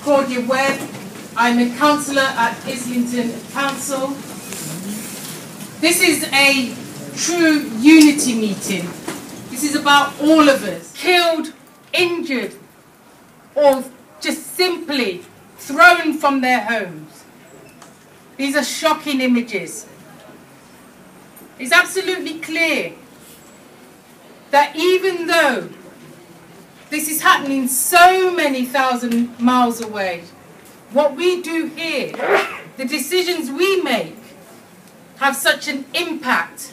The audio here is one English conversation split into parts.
Claudia Webb. I'm a councillor at Islington Council. This is a true unity meeting. This is about all of us. Killed, injured, or just simply thrown from their homes. These are shocking images. It's absolutely clear that even though this is happening so many thousand miles away, what we do here, the decisions we make, have such an impact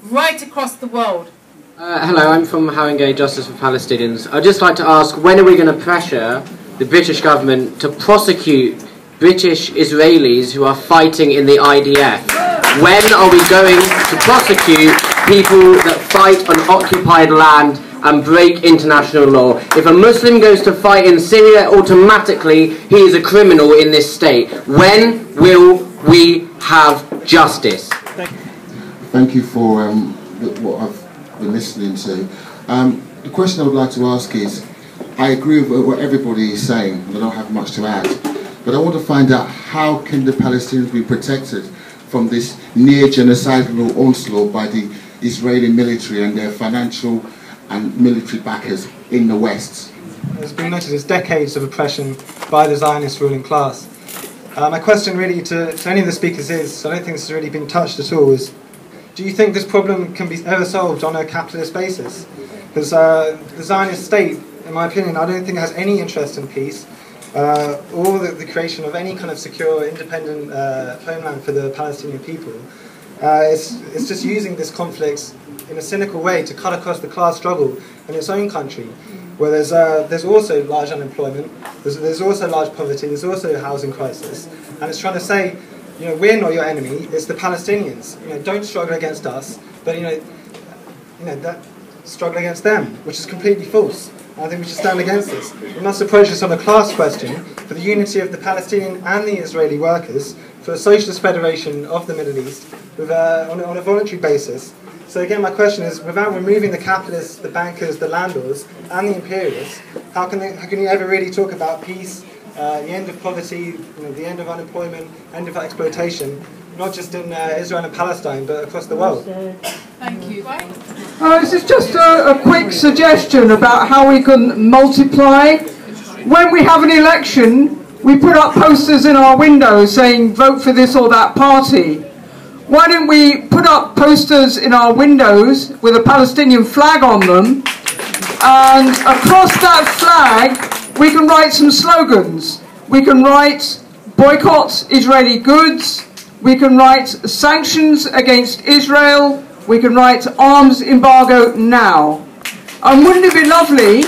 right across the world. Hello, I'm from Haringey Justice for Palestinians. I'd just like to ask, when are we going to pressure the British government to prosecute British Israelis who are fighting in the IDF? When are we going to prosecute people that fight on occupied land and break international law? If a Muslim goes to fight in Syria, automatically he is a criminal in this state. When will we have justice? Thank you for what I've been listening to. The question I would like to ask is, I agree with what everybody is saying, and I don't have much to add, but I want to find out, how can the Palestinians be protected from this near genocidal onslaught by the Israeli military and their financial and military backers in the West? As been noted, there's decades of oppression by the Zionist ruling class. My question really to any of the speakers is, I don't think this has really been touched at all, is do you think this problem can be ever solved on a capitalist basis? Because the Zionist state, in my opinion, I don't think has any interest in peace or the creation of any kind of secure, independent homeland for the Palestinian people. It's just using this conflict in a cynical way to cut across the class struggle in its own country, where there's also large unemployment, there's also large poverty, there's also a housing crisis, and it's trying to say, you know, we're not your enemy, it's the Palestinians. You know, don't struggle against us, but you know that struggle against them, which is completely false. I think we should stand against this. We must approach this on a class question for the unity of the Palestinian and the Israeli workers, for a socialist federation of the Middle East, on a voluntary basis. So again, my question is, without removing the capitalists, the bankers, the landlords, and the imperialists, how can you ever really talk about peace, the end of poverty, the end of unemployment, end of exploitation, not just in Israel and Palestine, but across the world? Thank you. This is just a quick suggestion about how we can multiply. When we have an election, we put up posters in our windows saying, vote for this or that party. Why don't we put up posters in our windows with a Palestinian flag on them, and across that flag we can write some slogans. We can write boycott Israeli goods, we can write sanctions against Israel, we can write arms embargo now. And wouldn't it be lovely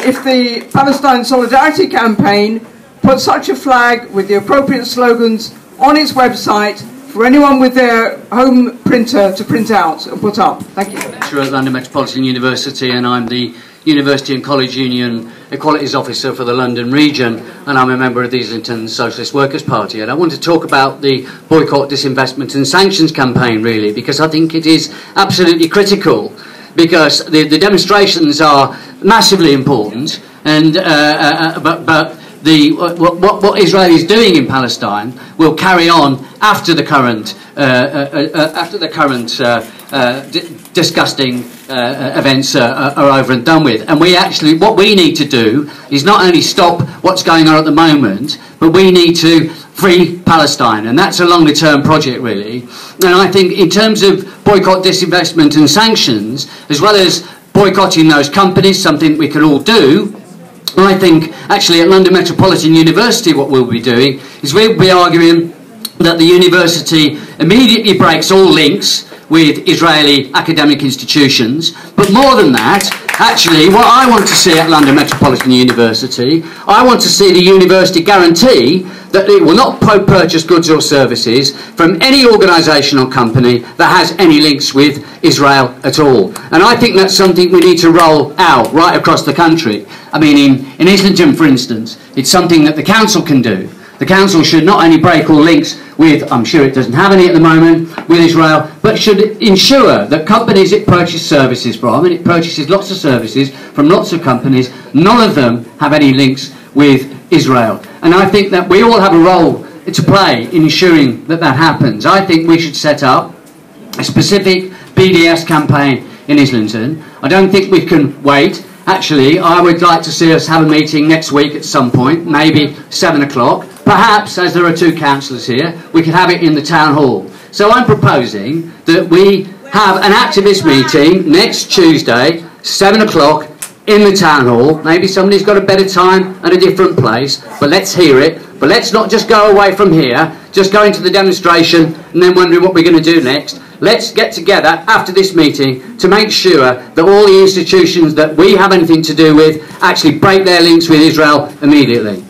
if the Palestine Solidarity Campaign put such a flag with the appropriate slogans on its website for anyone with their home printer to print out and put up? Thank you. I'm a lecturer at London Metropolitan University, and I'm the University and College Union Equalities Officer for the London region, and I'm a member of the Islington Socialist Workers' Party. And I want to talk about the boycott, disinvestment and sanctions campaign, really, because I think it is absolutely critical, because the demonstrations are massively important, and but what Israel is doing in Palestine will carry on after the current disgusting events are over and done with. And what we need to do is not only stop what's going on at the moment, but we need to free Palestine, and that's a longer term project, really. And I think in terms of boycott, disinvestment and sanctions, as well as boycotting those companies, something we can all do, I think actually at London Metropolitan University what we'll be doing is we'll be arguing that the university immediately breaks all links with Israeli academic institutions. But more than that, actually what I want to see at London Metropolitan University, I want to see the university guarantee that it will not purchase goods or services from any organisation or company that has any links with Israel at all. And I think that's something we need to roll out right across the country. I mean, in Islington, for instance, it's something that the council can do. The Council should not only break all links with, I'm sure it doesn't have any at the moment, with Israel, but should ensure that companies it purchases services from, and it purchases lots of services from lots of companies, none of them have any links with Israel. And I think that we all have a role to play in ensuring that that happens. I think we should set up a specific BDS campaign in Islington. I don't think we can wait. Actually, I would like to see us have a meeting next week at some point, maybe 7 o'clock. Perhaps, as there are two councillors here, we could have it in the town hall. So I'm proposing that we have an activist meeting next Tuesday, 7 o'clock, in the town hall. Maybe somebody's got a better time at a different place, but let's hear it. But let's not just go away from here, just go into the demonstration and then wondering what we're going to do next. Let's get together after this meeting to make sure that all the institutions that we have anything to do with actually break their links with Israel immediately.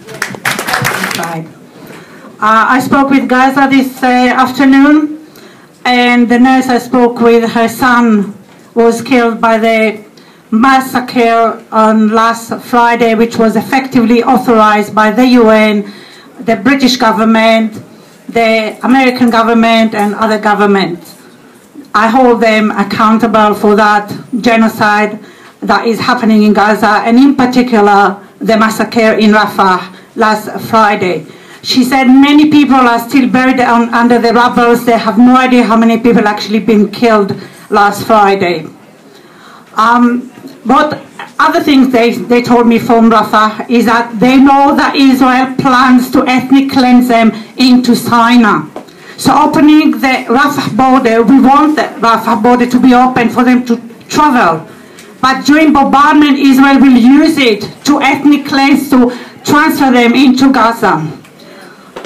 I spoke with Gaza this afternoon, and the nurse I spoke with, her son was killed by the massacre on last Friday, which was effectively authorized by the UN, the British government, the American government and other governments. I hold them accountable for that genocide that is happening in Gaza, and in particular the massacre in Rafah last Friday. She said many people are still buried under the rubble. They have no idea how many people actually been killed last Friday. But other things they told me from Rafah is that they know that Israel plans to ethnic cleanse them into Sinai. So opening the Rafah border, we want the Rafah border to be open for them to travel. But during bombardment, Israel will use it to ethnic cleanse, to transfer them into Gaza.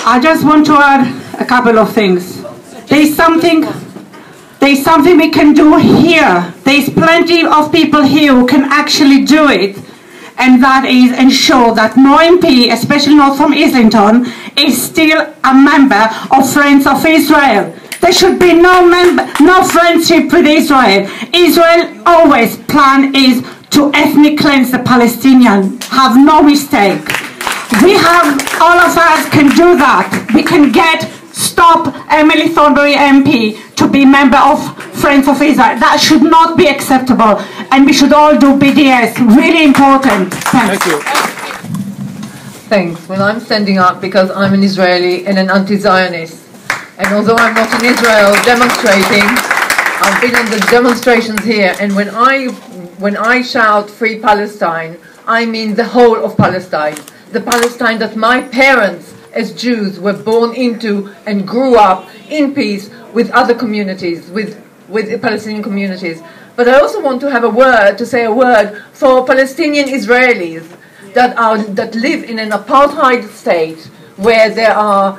I just want to add a couple of things. There's something we can do here. There's plenty of people here who can actually do it. And that is ensure that no MP, especially not from Islington, is still a member of Friends of Israel. There should be no friendship with Israel. Israel always plan is to ethnic cleanse the Palestinians. Have no mistake. We have, all of us can do that. We can stop Emily Thornberry MP to be member of Friends of Israel. That should not be acceptable. And we should all do BDS. Really important. Thanks. Thank you. Thanks. Well, I'm standing up because I'm an Israeli and an anti-Zionist. And although I'm not in Israel demonstrating, I've been on the demonstrations here. And when I shout Free Palestine, I mean the whole of Palestine. The Palestine that my parents as Jews were born into and grew up in peace with other communities, with Palestinian communities. But I also want to say a word for Palestinian Israelis that live in an apartheid state where they are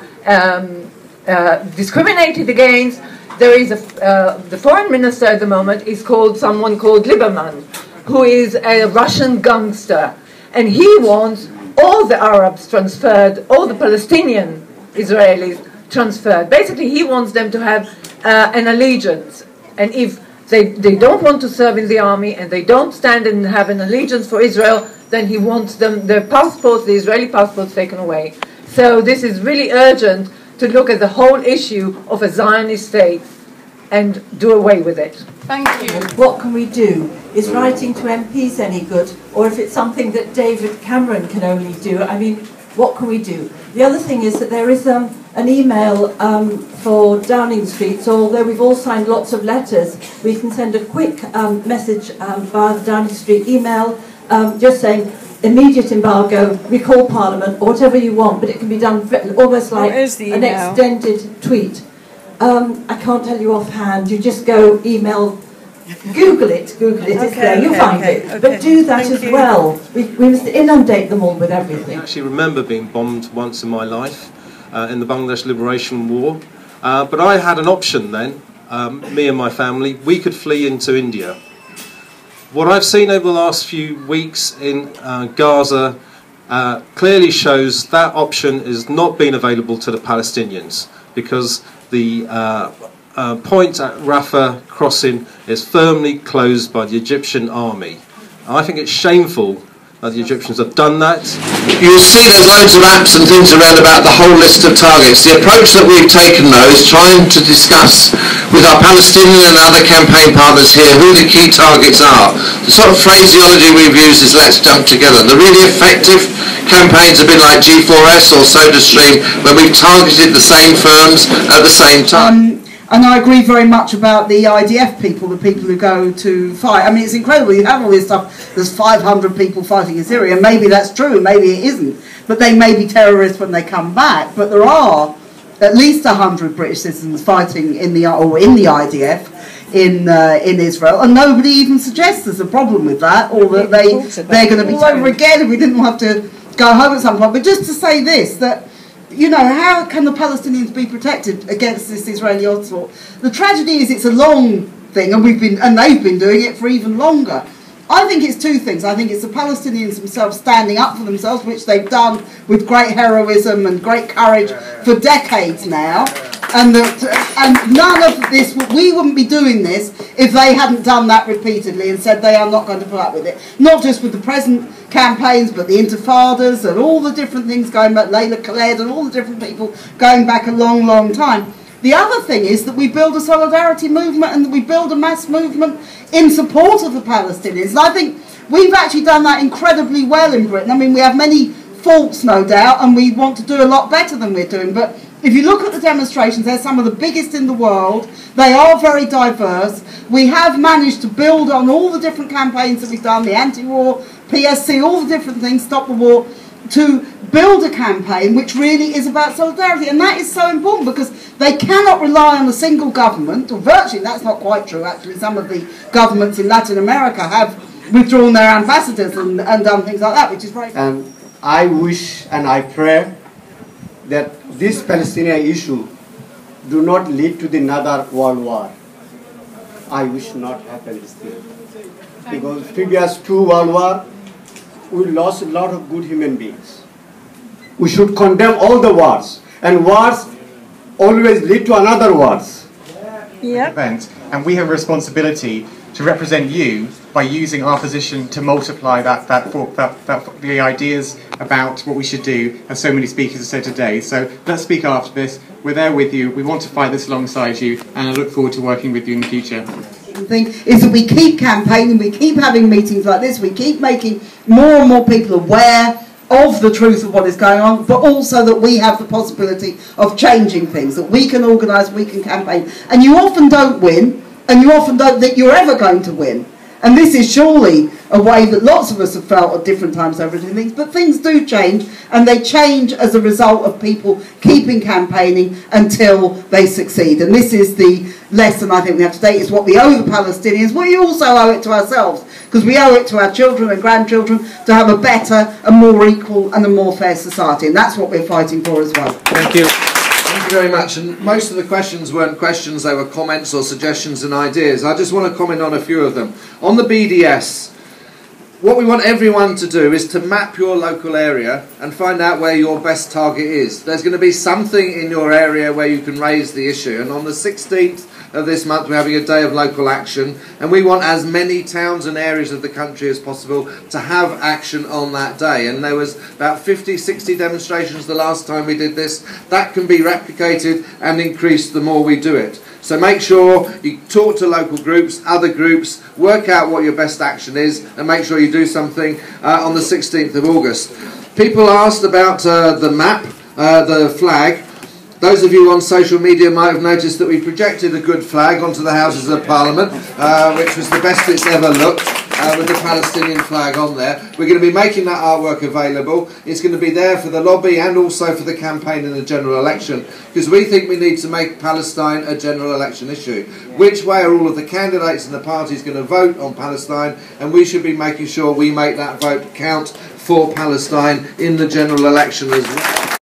discriminated against. There is the foreign minister at the moment is someone called Lieberman, who is a Russian gangster, and he wants all the Arabs transferred, all the Palestinian Israelis transferred. Basically, he wants them to have an allegiance. And if they don't want to serve in the army and they don't stand and have an allegiance for Israel, then he wants their passports, the Israeli passports, taken away. So this is really urgent to look at the whole issue of a Zionist state and do away with it. Thank you. What can we do? Is writing to MPs any good? Or if it's something that David Cameron can only do, I mean, what can we do? The other thing is that there is an email for Downing Street, so although we've all signed lots of letters, we can send a quick message via the Downing Street email, just saying immediate embargo, recall Parliament, or whatever you want, but it can be done almost like an extended tweet. I can't tell you offhand, you just go email, Google it, it's there, you'll find it. But do that as well. We must inundate them all with everything. I actually remember being bombed once in my life in the Bangladesh Liberation War, but I had an option then, me and my family, we could flee into India. What I've seen over the last few weeks in Gaza clearly shows that option has not been available to the Palestinians, because the point at Rafah crossing is firmly closed by the Egyptian army. I think it's shameful The Egyptians have done that. You'll see there's loads of apps and things around about the whole list of targets. The approach that we've taken though is trying to discuss with our Palestinian and other campaign partners here who the key targets are. The sort of phraseology we've used is let's jump together. The really effective campaigns have been like G4S or SodaStream, where we've targeted the same firms at the same time. And I agree very much about the IDF people, the people who go to fight. I mean, it's incredible. You have all this stuff. There's 500 people fighting in Syria. Maybe that's true, maybe it isn't. But they may be terrorists when they come back. But there are at least 100 British citizens fighting in the IDF in Israel, and nobody even suggests there's a problem with that, or that they're going to be all over again if we didn't have to go home at some point. But just to say this, that, you know, how can the Palestinians be protected against this Israeli onslaught? The tragedy is it's a long thing, and they've been doing it for even longer. I think it's two things. I think it's the Palestinians themselves standing up for themselves, which they've done with great heroism and great courage for decades now. And none of this, we wouldn't be doing this if they hadn't done that repeatedly and said they are not going to put up with it. Not just with the present campaigns, but the intifadas and all the different things going back, Layla Khaled and all the different people going back a long, long time. The other thing is that we build a solidarity movement and that we build a mass movement in support of the Palestinians. And I think we've actually done that incredibly well in Britain. I mean, we have many faults, no doubt, and we want to do a lot better than we're doing. But if you look at the demonstrations, they're some of the biggest in the world. They are very diverse. We have managed to build on all the different campaigns that we've done, the anti-war, PSC, all the different things, Stop the War, to build a campaign which really is about solidarity. And that is so important because they cannot rely on a single government, or virtually, that's not quite true actually. Some of the governments in Latin America have withdrawn their ambassadors and done things like that, which is very... I wish and I pray that this Palestinian issue do not lead to another world war. I wish not happen this thing. Because previous 2 world wars, we lost a lot of good human beings. We should condemn all the wars, and wars always lead to another wars. Event, and we have a responsibility to represent you by using our position to multiply the ideas about what we should do, as so many speakers have said today. So let's speak after this. We're there with you. We want to fight this alongside you, and I look forward to working with you in the future. Thing is that we keep campaigning, we keep having meetings like this, we keep making more and more people aware of the truth of what is going on, but also that we have the possibility of changing things, that we can organise, we can campaign. And you often don't win, and you often don't think you're ever going to win. And this is surely a way that lots of us have felt at different times over different things, but things do change, and they change as a result of people keeping campaigning until they succeed. And this is the lesson I think we have to take. It's what we owe the Palestinians. We also owe it to ourselves, because we owe it to our children and grandchildren to have a better, a more equal and a more fair society. And that's what we're fighting for as well. Thank you. Thank you very much. And most of the questions weren't questions, they were comments or suggestions and ideas. I just want to comment on a few of them. On the BDS, what we want everyone to do is to map your local area and find out where your best target is. There's going to be something in your area where you can raise the issue, and on the 16th of this month we're having a day of local action, and we want as many towns and areas of the country as possible to have action on that day. And there was about 50-60 demonstrations the last time we did this. That can be replicated and increased the more we do it. So make sure you talk to local groups, other groups, work out what your best action is, and make sure you do something on the 16th of August. People asked about the map, the flag. Those of you on social media might have noticed that we projected a good flag onto the Houses of Parliament, which was the best it's ever looked, with the Palestinian flag on there. We're going to be making that artwork available. It's going to be there for the lobby and also for the campaign in the general election, because we think we need to make Palestine a general election issue. Which way are all of the candidates and the parties going to vote on Palestine? And we should be making sure we make that vote count for Palestine in the general election as well.